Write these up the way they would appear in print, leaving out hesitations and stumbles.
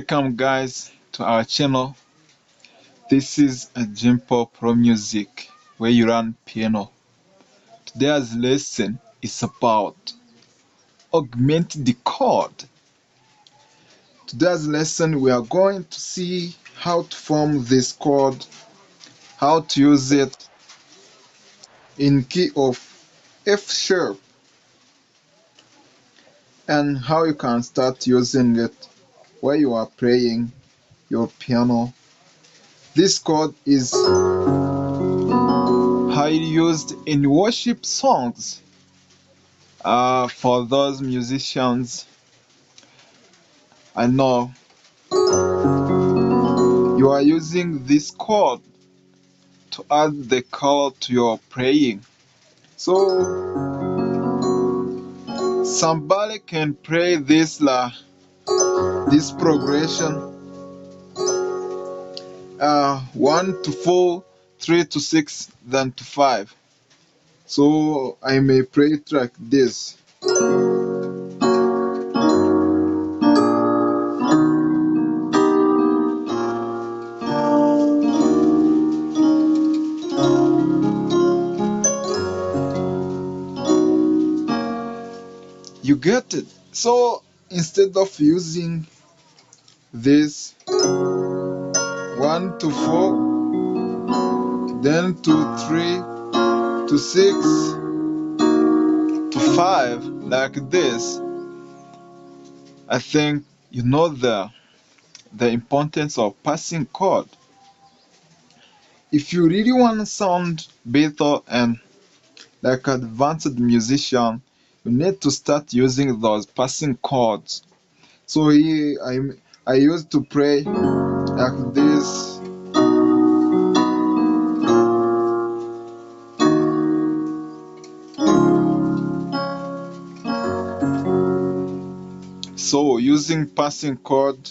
Welcome guys to our channel. This is a Jimpo Pro Music where you learn piano. Today's lesson is about augmented chord. Today's lesson we are going to see how to form this chord, how to use it in key of F sharp, and how you can start using it while you are playing your piano. This chord is highly used in worship songs for those musicians. I know you are using this chord to add the color to your praying. So somebody can play this progression 1 to 4, 3 to 6, then to 5. So I may play it like this. You get it? So instead of using this 1 to 4, then to 3 to 6 to 5 like this, I think you know the importance of passing chord. If you really want to sound better and like an advanced musician, you need to start using those passing chords. So here I used to play like this. So using passing chord,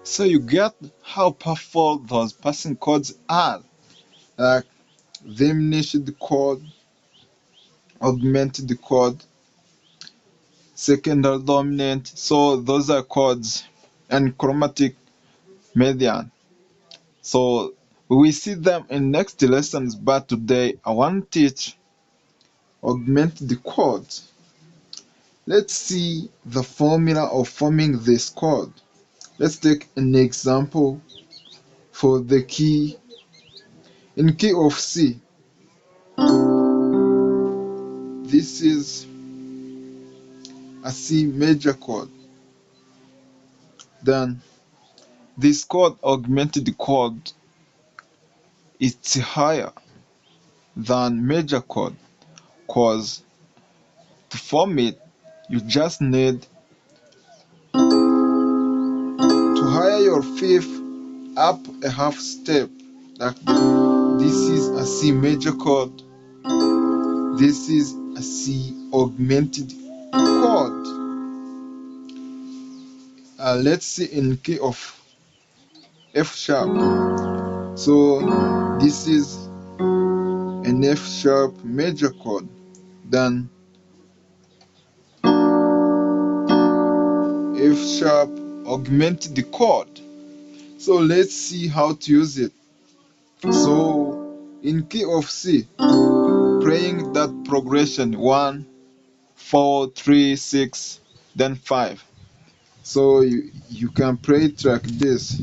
so you get how powerful those passing chords are, like diminished chord, augmented chord, secondary dominant. So those are chords, and chromatic median. So we see them in next lessons, but today I want to teach augmented chords. Let's see the formula of forming this chord. Let's take an example for the key. In key of C, this is a C major chord. Then this chord, augmented chord, is higher than major chord, cause to form it you just need to higher your fifth up a half step. Like this is a C major chord, this is a C augmented chord. Let's see in key of F sharp. So this is an F sharp major chord. Then F sharp augmented chord. So let's see how to use it. So in key of C, playing that progression 1, 4, 3, 6, then 5. So you can play it like this.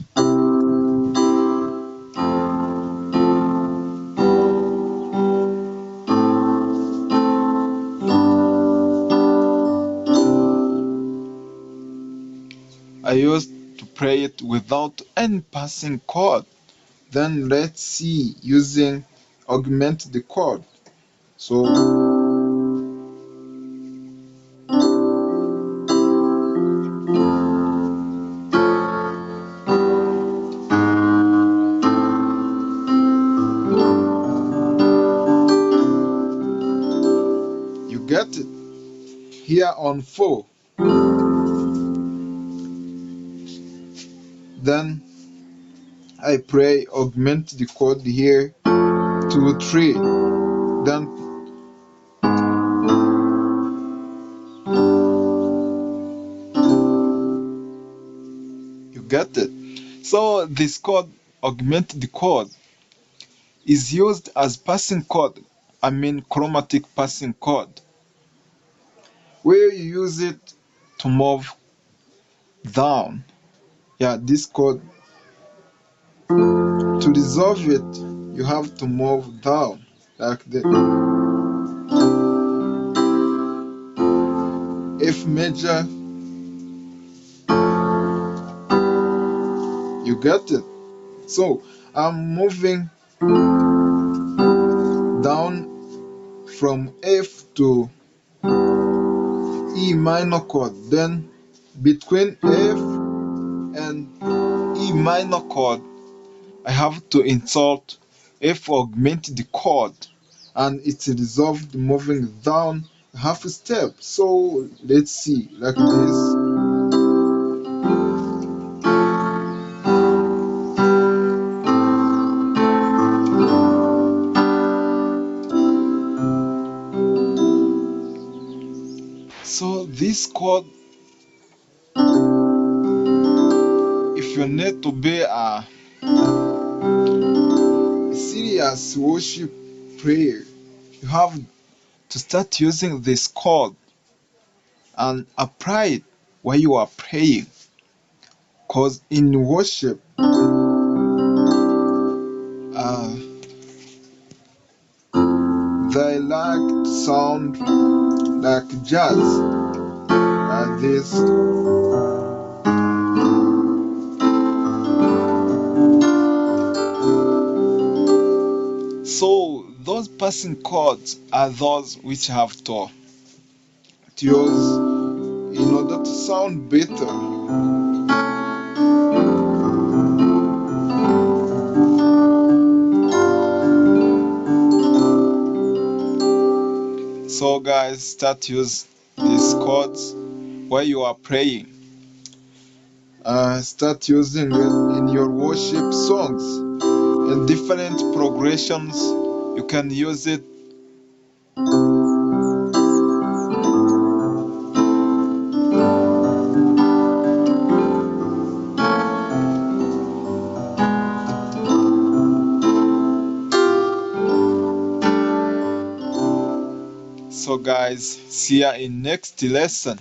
I used to play it without any passing chord. Then let's see using augmented chord. So here on 4. Then I play augmented chord here 2 3. Then you get it. So this chord, augmented chord, is used as passing chord, chromatic passing chord, where you use it to move down. Yeah, this chord, to resolve it, you have to move down like the F major. You get it? So I'm moving down from F to E minor chord, then between F and E minor chord I have to insert F augmented chord, and it's resolved moving down half a step. So let's see, like this. So this chord, if you need to be a serious worship prayer, you have to start using this chord and apply it while you are praying. Because in worship, they like to sound like jazz, like this. So those passing chords are those which have to use in order to sound better. So guys, start use these chords while you are praying. Start using it in your worship songs. In different progressions, you can use it. So guys, see ya in next lesson.